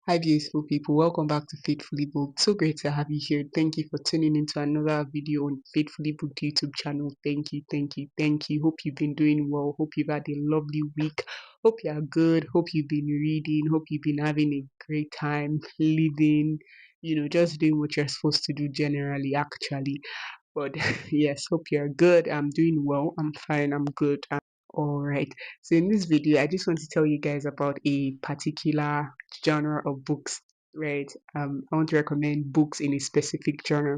Hi, beautiful people. Welcome back to Faithfully Booked. So great to have you here. Thank you for tuning into another video on Faithfully Booked YouTube channel. Thank you, thank you, thank you. Hope you've been doing well. Hope you've had a lovely week. Hope you are good. Hope you've been reading. Hope you've been having a great time living, just doing what you're supposed to do generally, actually. But yes, hope you're good. I'm doing well. I'm fine. I'm good. All right. So in this video, I just want to tell you guys about a particular genre of books, right? I want to recommend books in a specific genre.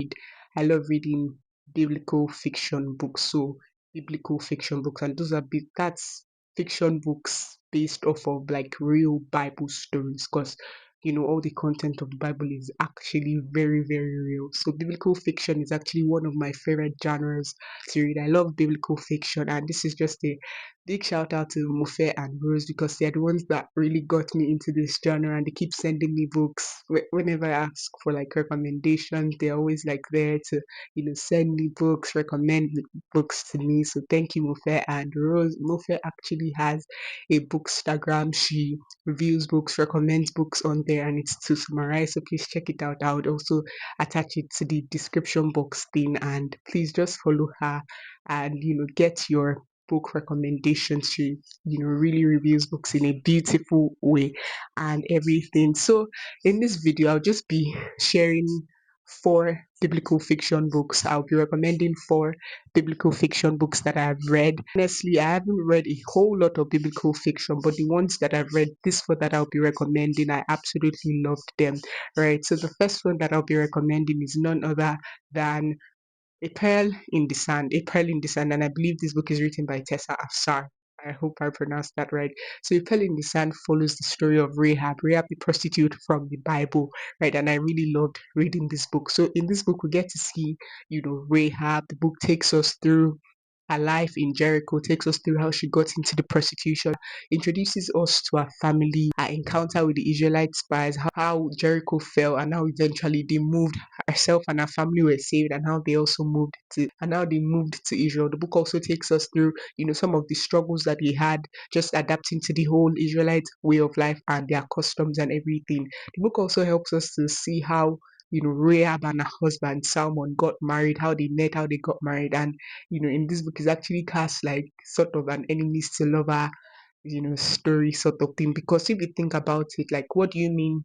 I love reading biblical fiction books. So biblical fiction books, and that's fiction books based off of like real Bible stories, because all the content of the Bible is actually very, very real. So biblical fiction is actually one of my favorite genres to read. I love biblical fiction, and this is just a big shout out to Mufe and Rose because they're the ones that really got me into this genre, and they keep sending me books. Whenever I ask for like recommendations, they're always like there to send me books, recommend books to me. So thank you, Mufe and Rose. Mufe actually has a bookstagram. She reviews books, recommends books on there, and it's to summarize. So please check it out. I would also attach it to the description box thing, and please just follow her and get your book recommendations. She really reviews books in a beautiful way and everything. So in this video, I'll just be sharing four biblical fiction books. I'll be recommending four biblical fiction books that I've read. Honestly, I haven't read a whole lot of biblical fiction, but the ones that I've read, this one that I'll be recommending, I absolutely loved them. Right. So the first one that I'll be recommending is none other than A Pearl in the Sand. A Pearl in the Sand, and I believe this book is written by Tessa Afsar. I hope I pronounced that right. So A Pearl in the Sand follows the story of Rahab, the prostitute from the Bible, right? And I really loved reading this book. So in this book, we get to see, Rahab. The book takes us through her life in Jericho, takes us through how she got into the prostitution, introduces us to her family, her encounter with the Israelite spies, how Jericho fell, and how eventually they moved, herself and her family were saved, and how they moved to Israel. The book also takes us through, some of the struggles that they had just adapting to the whole Israelite way of life and their customs and everything. The book also helps us to see how Rahab and her husband Salmon got married, how they met, how they got married, and in this book is actually cast like sort of an enemies to lover, story sort of thing. Because if you think about it, like, what do you mean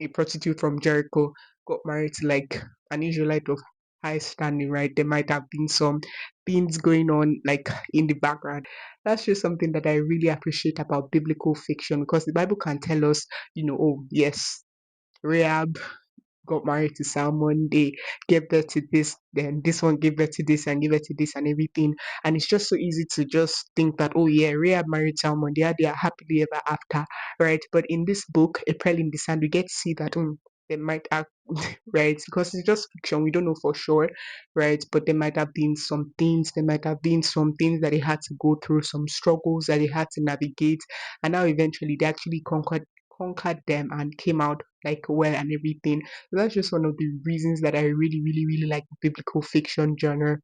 a prostitute from Jericho got married to like an Israelite of high standing, right? There might have been some things going on like in the background. That's just something that I really appreciate about biblical fiction, because the Bible can tell us, oh yes, Rahab got married to someone, they gave birth to this, then this one gave birth to this and gave birth to this and everything. And it's just so easy to just think that, oh yeah, Rhea married someone, they are happily ever after, right? But in this book, April in the Sand, we get to see that they might have right, because it's just fiction, we don't know for sure, right? But there might have been some things that they had to go through, some struggles that they had to navigate, and now eventually they actually conquered them and came out like well and everything. So that's just one of the reasons that I really, really, really like the biblical fiction genre,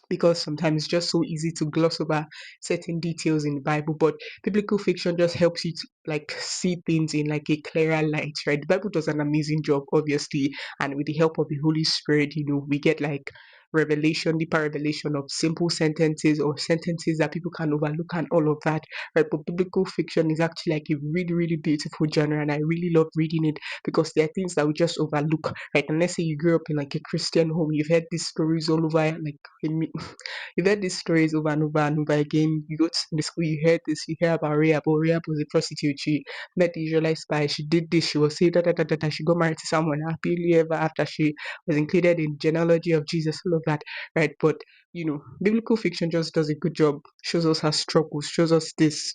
because sometimes it's just so easy to gloss over certain details in the Bible, but biblical fiction just helps you to like see things in like a clearer light, right? The Bible does an amazing job, obviously, and with the help of the Holy Spirit, we get like deeper revelation of simple sentences or sentences that people can overlook and all of that, right? But biblical fiction is actually like a really, really beautiful genre, and I really love reading it because there are things that we just overlook, right? And let's say you grew up in like a Christian home, you've heard these stories all over, like you've heard these stories over and over and over again. You go to the school, you hear this, you hear about Rahab. Oh, Rahab was a prostitute. She met the Israelite spy. She did this. She was saved. Da, da, da, da, da. She got married to someone happily ever after. She was included in genealogy of Jesus. All of that, right? But biblical fiction just does a good job. Shows us her struggles. Shows us this.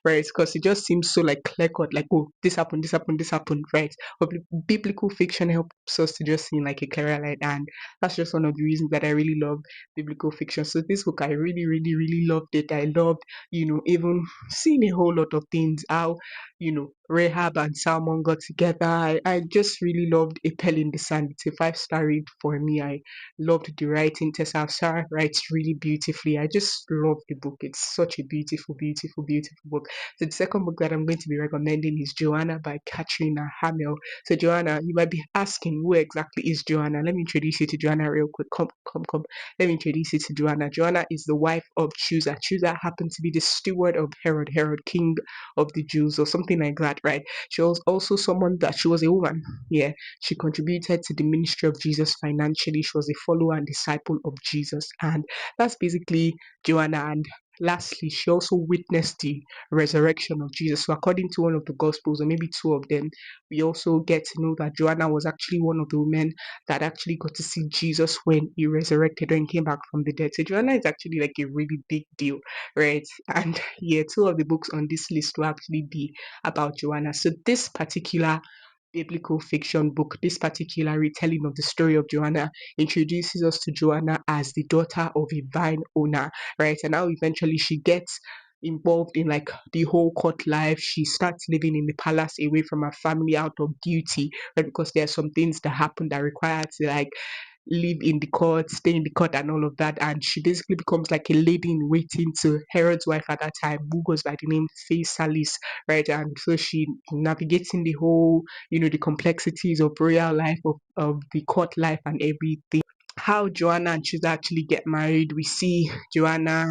Right? Because it just seems so like clear cut. Like, oh, this happened. This happened. This happened. Right? But biblical fiction helps us to just see like a clearer light, and that's just one of the reasons that I really love biblical fiction. So this book, I really, really, really loved it. I loved, even seeing a whole lot of things, how, Rahab and Salmon got together. I just really loved A Pearl in the Sand. It's a 5-star read for me. I loved the writing. Tessa Afsar writes really beautifully. I just love the book. It's such a beautiful, beautiful, beautiful book. So the second book that I'm going to be recommending is Joanna by Katrina Hamel. So Joanna, you might be asking, who exactly is Joanna? Let me introduce you to Joanna real quick. Come. Let me introduce you to Joanna. Joanna is the wife of Chusa. Chusa happened to be the steward of Herod, king of the Jews, or something like that, right? She was also someone that she was a woman. Yeah, she contributed to the ministry of Jesus financially. She was a follower and disciple of Jesus, and that's basically Joanna. And lastly, she also witnessed the resurrection of Jesus. So, according to one of the Gospels, or maybe two of them, we also get to know that Joanna was actually one of the women that actually got to see Jesus when he resurrected and came back from the dead. So, Joanna is actually like a really big deal, right? And yeah, two of the books on this list will actually be about Joanna. So, this particular biblical fiction book, this particular retelling of the story of Joanna, introduces us to Joanna as the daughter of a vine owner, right? And now eventually she gets involved in like the whole court life. She starts living in the palace away from her family out of duty, right? Because there are some things that happen that require her to like live in the court, stay in the court, and all of that. And she basically becomes like a lady in waiting to Herod's wife at that time, who goes by the name Phasalis, right? And so she navigating the whole, the complexities of royal life, of the court life, and everything. How Joanna and Chusa actually get married, we see Joanna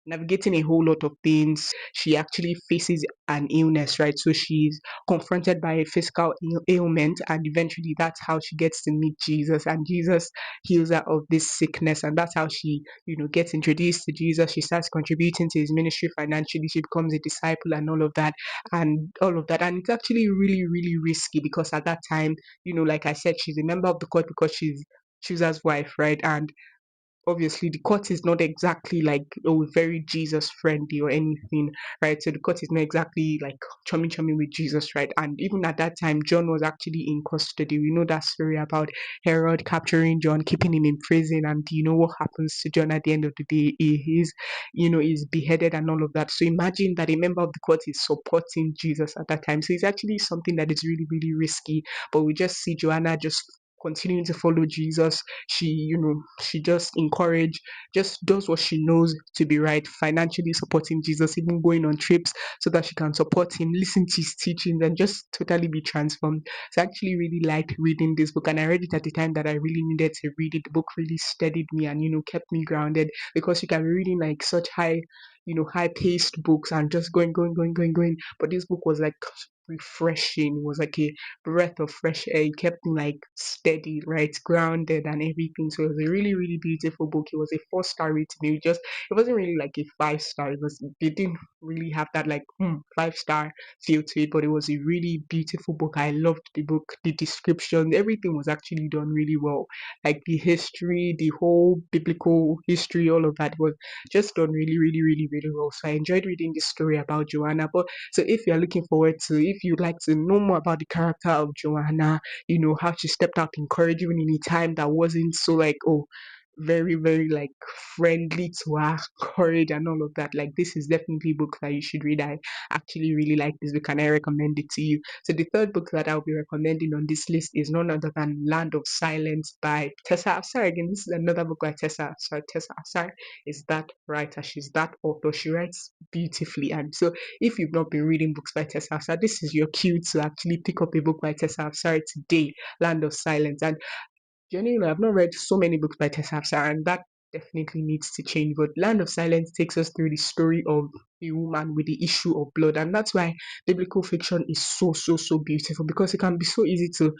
navigating a whole lot of things. She actually faces an illness, right? So she's confronted by a physical ailment, and eventually that's how she gets to meet Jesus, and Jesus heals her of this sickness, and that's how she, gets introduced to Jesus. She starts contributing to his ministry financially. She becomes a disciple and all of that, and it's actually really, really risky because at that time, like I said, she's a member of the court because she's Chusa's wife, right? And obviously the court is not exactly like, oh, very Jesus friendly or anything, right? So the court is not exactly like chummy with Jesus, right? And even at that time, John was actually in custody. We know that story about Herod capturing John, keeping him in prison, and what happens to John at the end of the day? He's beheaded and all of that. So imagine that a member of the court is supporting Jesus at that time. So it's actually something that is really, really risky. But we just see Joanna just continuing to follow Jesus. She just just does what she knows to be right, financially supporting Jesus, even going on trips so that she can support him, listen to his teachings, and just totally be transformed. So I actually really liked reading this book, and I read it at the time that I really needed to read it. The book really steadied me and kept me grounded, because you can be reading like such high paced books and just going. But this book was like refreshing. It was like a breath of fresh air. It kept me like steady, right, grounded and everything. So it was a really, really beautiful book. It was a 4-star rating. It wasn't really like a 5-star. It didn't really have that like 5-star feel to it, but it was a really beautiful book. I loved the book, the description, everything was actually done really well. Like the history, the whole biblical history, all of that was just done really, really, really, really well. So I enjoyed reading this story about Joanna. But so if you're looking forward to, if you'd like to know more about the character of Joanna, how she stepped out in courage even in a time that wasn't so like, oh, very, very like friendly to her courage and all of that. Like this is definitely a book that you should read. I actually really like this book and I recommend it to you. So the third book that I'll be recommending on this list is none other than Land of Silence by Tessa Afsar. Again, this is another book by Tessa Afsar. Tessa Afsar is that writer. She's that author. She writes beautifully. And so if you've not been reading books by Tessa Afsar, this is your cue to actually pick up a book by Tessa Afsar today, Land of Silence. And genuinely, I've not read so many books by Tessa Afsar, and that definitely needs to change. But Land of Silence takes us through the story of a woman with the issue of blood, and that's why biblical fiction is so, so, so beautiful, because it can be so easy to,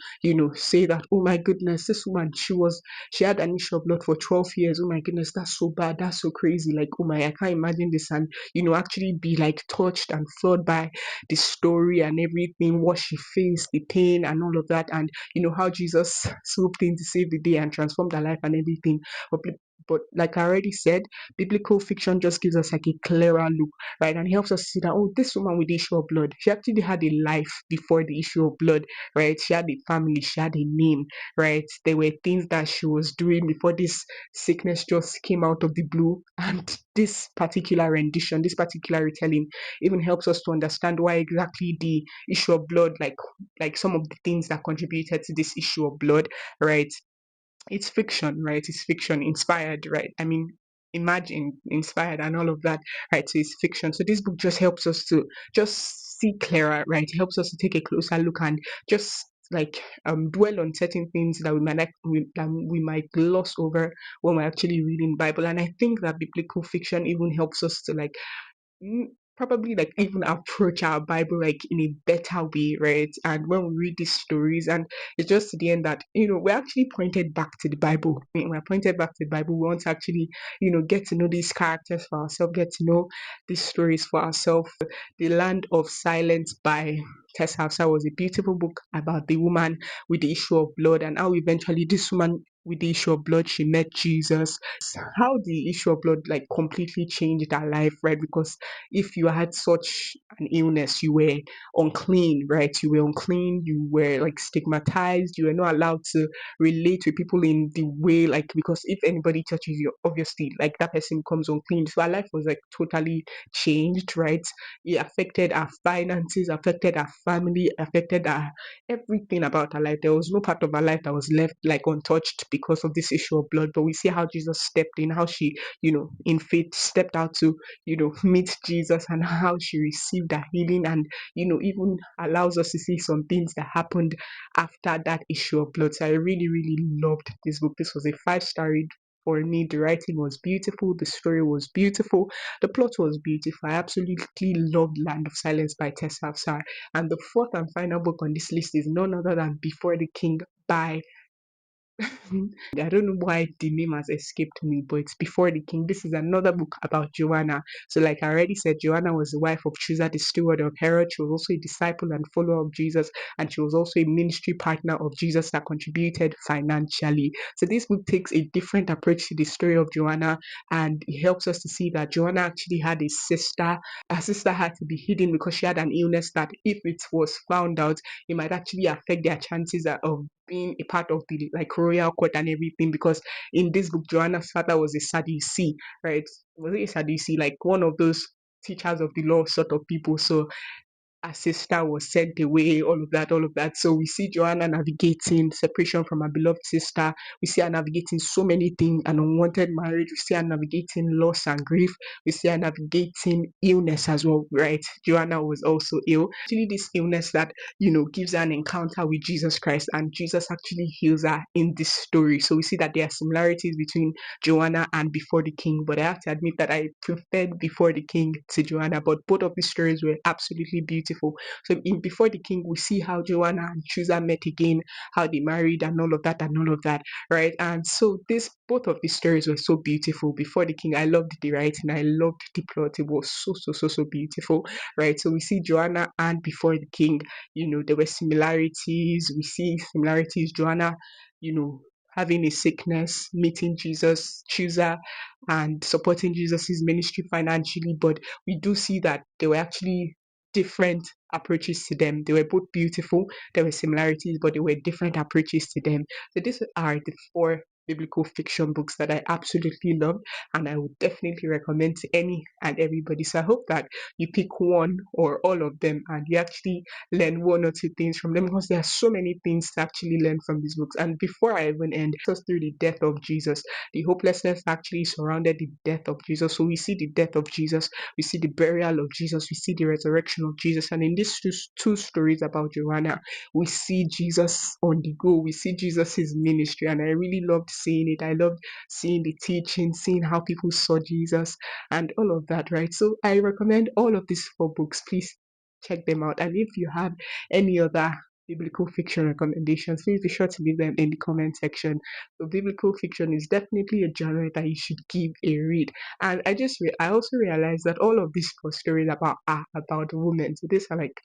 say that, oh my goodness, this woman, she had an issue of blood for 12 years. Oh my goodness, that's so bad, that's so crazy. Like, oh my, I can't imagine this, and actually be like touched and floored by the story and everything, what she faced, the pain, and all of that, and how Jesus swooped in to save the day and transformed her life and everything. But, but like I already said, biblical fiction just gives us like a clearer look, right? And helps us see that, oh, this woman with the issue of blood, she actually had a life before the issue of blood, right? She had a family, she had a name, right? There were things that she was doing before this sickness just came out of the blue. And this particular rendition, this particular retelling, even helps us to understand why exactly the issue of blood, like some of the things that contributed to this issue of blood, right? it's fiction, right? It's fiction inspired, right? I mean, imagine inspired and all of that, right? So it's fiction. So this book just helps us to just see clearer, right? It helps us to take a closer look and just like dwell on certain things that we might gloss over when we're actually reading Bible. And I think that biblical fiction even helps us to like mm, probably like even approach our Bible like in a better way, right? And when we read these stories, and it's just to the end that we're actually pointed back to the Bible. When we're pointed back to the Bible, we want to actually get to know these characters for ourselves, get to know these stories for ourselves. The Land of Silence by Tess Hafsa was a beautiful book about the woman with the issue of blood and how eventually this woman with the issue of blood she met Jesus, how the issue of blood like completely changed her life, right? Because if you had such an illness, you were unclean, right? You were unclean, you were like stigmatized, you were not allowed to relate with people in the way like, because if anybody touches you, obviously like that person becomes unclean. So her life was like totally changed, right? It affected our finances, affected our family, affected our everything about her life. There was no part of her life that was left like untouched because of this issue of blood. But we see how Jesus stepped in, how she, in faith stepped out to, meet Jesus, and how she received that healing, and even allows us to see some things that happened after that issue of blood. So I really, really loved this book. This was a 5-star read for me. The writing was beautiful, the story was beautiful, the plot was beautiful. I absolutely loved Land of Silence by Tessa Afsar. And the fourth and final book on this list is none other than Before the King by I don't know why the name has escaped me, but it's Before the King. This is another book about Joanna. So, like I already said, Joanna was the wife of Chusa, the steward of Herod. She was also a disciple and follower of Jesus, and she was also a ministry partner of Jesus that contributed financially. So, this book takes a different approach to the story of Joanna, and it helps us to see that Joanna actually had a sister. Her sister had to be hidden because she had an illness that, if it was found out, it might actually affect their chances of being a part of the like royal court and everything, because in this book Joanna's father was a Sadducee, right? Was it a Sadducee, like one of those teachers of the law sort of people? So her sister was sent away, all of that. So we see Joanna navigating separation from her beloved sister. We see her navigating so many things, an unwanted marriage. We see her navigating loss and grief. We see her navigating illness as well, right? Joanna was also ill. Actually, this illness that, gives her an encounter with Jesus Christ, and Jesus actually heals her in this story. So we see that there are similarities between Joanna and Before the King, but I have to admit that I preferred Before the King to Joanna, but both of these stories were absolutely beautiful. So in Before the King, we see how Joanna and Chusa met again, how they married and all of that, right? And so this both of these stories were so beautiful. Before the King, I loved the writing, I loved the plot. It was so beautiful, right? So we see Joanna and Before the King, there were similarities. We see similarities. Joanna, you know, having a sickness, meeting Jesus, Chusa, and supporting Jesus's ministry financially. But we do see that there were actually different approaches to them. They were both beautiful. There were similarities, but there were different approaches to them. So these are the four biblical fiction books that I absolutely love, and I would definitely recommend to any and everybody. So I hope that you pick one or all of them and you actually learn one or two things from them, because there are so many things to actually learn from these books. And before I even end, just through the death of Jesus, the hopelessness actually surrounded the death of Jesus. So we see the death of Jesus, we see the burial of Jesus, we see the resurrection of Jesus. And in these two stories about Joanna, we see Jesus on the go, we see Jesus's ministry, and I really loved seeing it. I loved seeing the teaching, seeing how people saw Jesus and all of that, right? So I recommend all of these four books. Please check them out. And if you have any other biblical fiction recommendations, please be sure to leave them in the comment section. So biblical fiction is definitely a genre that you should give a read. And I also realized that all of these four stories are about women. So these are like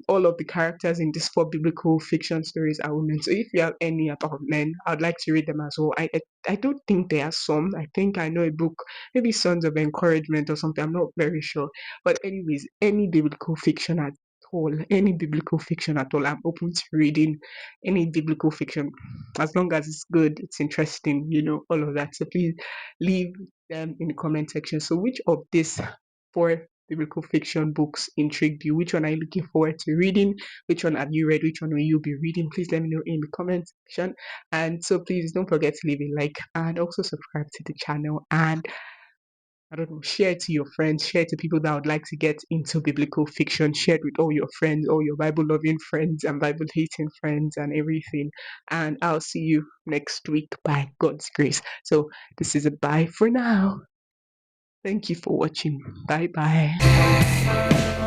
all of the characters in these four biblical fiction stories are women. So if you have any about men, I'd like to read them as well. I don't think there are some. I think I know a book, maybe Sons of Encouragement or something. I'm not very sure. But anyways, any biblical fiction at all, any biblical fiction at all, I'm open to reading any biblical fiction as long as it's good, it's interesting, all of that. So please leave them in the comment section. So which of these four biblical fiction books intrigued you? Which one are you looking forward to reading? Which one have you read? Which one will you be reading? Please let me know in the comment section. And so please don't forget to leave a like and also subscribe to the channel. And I don't know, share it to your friends, share it to people that would like to get into biblical fiction, share it with all your friends, all your Bible loving friends and Bible hating friends and everything. And I'll see you next week by God's grace. So this is a bye for now. Thank you for watching. Bye bye.